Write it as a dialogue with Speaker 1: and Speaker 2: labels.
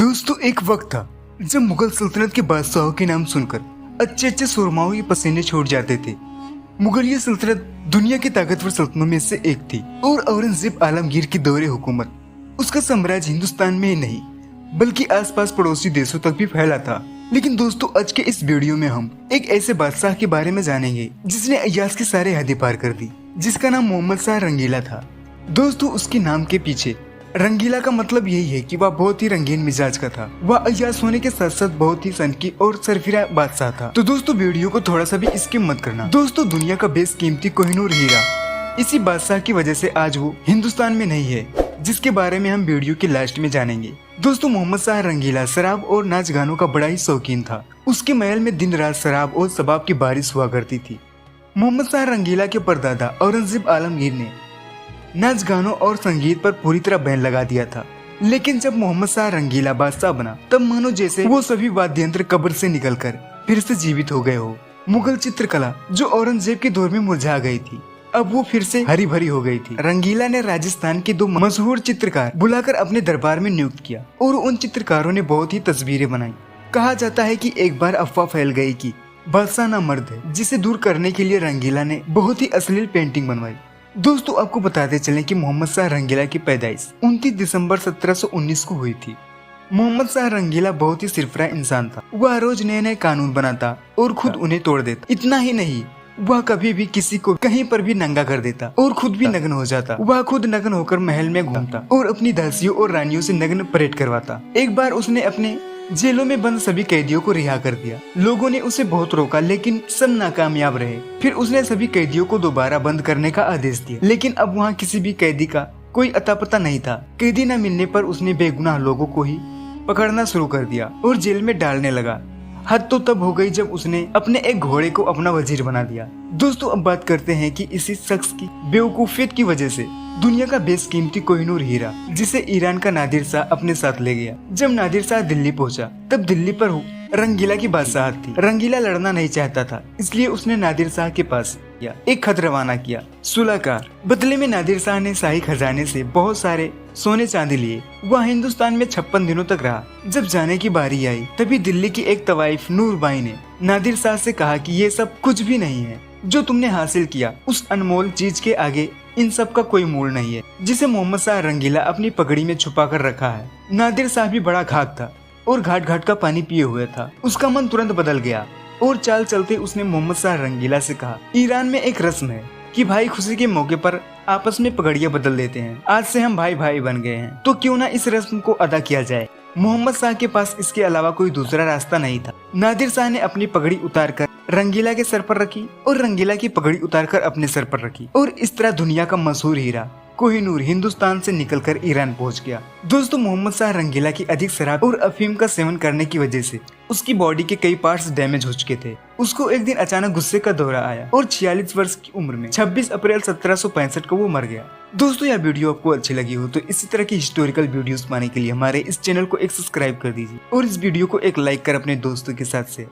Speaker 1: दोस्तों एक वक्त था जब मुगल सल्तनत के बादशाहों के नाम सुनकर अच्छे अच्छे सुरमाओं के पसीने छूट जाते थे। मुगलिया सल्तनत दुनिया की ताकतवर सल्तनतों में से एक थी और औरंगजेब आलमगीर की दौरे हुकूमत उसका साम्राज्य हिंदुस्तान में ही नहीं बल्कि आसपास पड़ोसी देशों तक भी फैला था। लेकिन दोस्तों आज के इस वीडियो में हम एक ऐसे बादशाह के बारे में जानेंगे जिसने अय्याज की सारे हदें पार कर दी, जिसका नाम मोहम्मद शाह रंगीला था। दोस्तों उसके नाम के पीछे रंगीला का मतलब यही है कि वह बहुत ही रंगीन मिजाज का था। वह अय्याज होने के साथ साथ बहुत ही सनकी और सरफिरा बादशाह था। तो दोस्तों वीडियो को थोड़ा सा भी स्किप मत करना। दोस्तों दुनिया का बेशकीमती कोहिनूर हीरा इसी बादशाह की वजह से आज वो हिंदुस्तान में नहीं है, जिसके बारे में हम वीडियो के लास्ट में जानेंगे। दोस्तों मोहम्मद शाह रंगीला शराब और नाच गानों का बड़ा ही शौकीन था। उसके महल में दिन रात शराब और शबाब की बारिश हुआ करती थी। मोहम्मद शाह रंगीला के परदादा औरंगजेब आलमगीर ने नाच गानों और संगीत पर पूरी तरह बैन लगा दिया था। लेकिन जब मोहम्मद शाह रंगीला बादशाह बना तब मानो जैसे वो सभी वाद्य यंत्र कब्र से निकलकर फिर से जीवित हो गए हो। मुगल चित्रकला जो औरंगजेब के दौर में मुरझा गई थी अब वो फिर से हरी भरी हो गई थी। रंगीला ने राजस्थान के दो मशहूर चित्रकार बुलाकर अपने दरबार में नियुक्त किया और उन चित्रकारों ने बहुत ही तस्वीरें बनाई। कहा जाता है कि एक बार अफवाह फैल गई कि बादशाह ना मर्द है, जिसे दूर करने के लिए रंगीला ने बहुत ही अश्लील पेंटिंग बनवाई। दोस्तों आपको बताते चलें कि मोहम्मद शाह रंगीला की पैदाइश 29 दिसंबर 1719 को हुई थी। मोहम्मद शाह रंगीला बहुत ही सिरफरा इंसान था। वह रोज नए नए कानून बनाता और खुद उन्हें तोड़ देता। इतना ही नहीं, वह कभी भी किसी को कहीं पर भी नंगा कर देता और खुद भी नग्न हो जाता। वह खुद नग्न होकर महल में घूमता और अपनी दासियों और रानियों से नग्न परेड करवाता। एक बार उसने अपने जेलों में बंद सभी कैदियों को रिहा कर दिया। लोगों ने उसे बहुत रोका लेकिन सब नाकामयाब रहे। फिर उसने सभी कैदियों को दोबारा बंद करने का आदेश दिया, लेकिन अब वहाँ किसी भी कैदी का कोई अता पता नहीं था। कैदी न मिलने पर उसने बेगुनाह लोगों को ही पकड़ना शुरू कर दिया और जेल में डालने लगा। हद तो तब हो गई जब उसने अपने एक घोड़े को अपना वजीर बना दिया। दोस्तों अब बात करते हैं कि इसी शख्स की बेवकूफियत की वजह से दुनिया का बेशकीमती कोहिनूर हीरा जिसे ईरान का नादिर शाह अपने साथ ले गया। जब नादिर शाह दिल्ली पहुंचा तब दिल्ली पर रंगीला की बादशाहत थी। रंगीला लड़ना नहीं चाहता था, इसलिए उसने नादिर शाह के पास एक खत रवाना किया सुलहकार। बदले में नादिर शाह ने शाही खजाने से बहुत सारे सोने चांदी लिए। वह हिंदुस्तान में 56 दिनों तक रहा। जब जाने की बारी आई तभी दिल्ली की एक तवाइफ नूरबाई ने नादिर शाह से कहा कि ये सब कुछ भी नहीं है जो तुमने हासिल किया। उस अनमोल चीज के आगे इन सब का कोई मूल नहीं है, जिसे मोहम्मद शाह रंगीला अपनी पगड़ी में छुपा कर रखा है। नादिर शाह भी बड़ा घाक था और घाट घाट का पानी पिए हुए था। उसका मन तुरंत बदल गया और चाल चलते उसने मोहम्मद शाह रंगीला से कहा, ईरान में एक रस्म है कि भाई खुशी के मौके पर आपस में पगड़ियां बदल देते हैं। आज से हम भाई भाई बन गए हैं, तो क्यों ना इस रस्म को अदा किया जाए। मोहम्मद शाह के पास इसके अलावा कोई दूसरा रास्ता नहीं था। नादिर शाह ने अपनी पगड़ी उतारकर रंगीला के सर पर रखी और रंगीला की पगड़ी उतारकर अपने सर पर रखी और इस तरह दुनिया का मशहूर हीरा कोहिनूर हिंदुस्तान से निकलकर ईरान पहुंच गया। दोस्तों मोहम्मद शाह रंगीला की अधिक शराब और अफीम का सेवन करने की वजह से उसकी बॉडी के कई पार्ट्स डैमेज हो चुके थे। उसको एक दिन अचानक गुस्से का दौरा आया और 46 वर्ष की उम्र में 26 अप्रैल 1765 को वो मर गया। दोस्तों यह वीडियो आपको अच्छी लगी हो तो इसी तरह की हिस्टोरिकल वीडियोस पाने के लिए हमारे इस चैनल को एक सब्सक्राइब कर दीजिए और इस वीडियो को एक लाइक कर अपने दोस्तों के साथ शेयर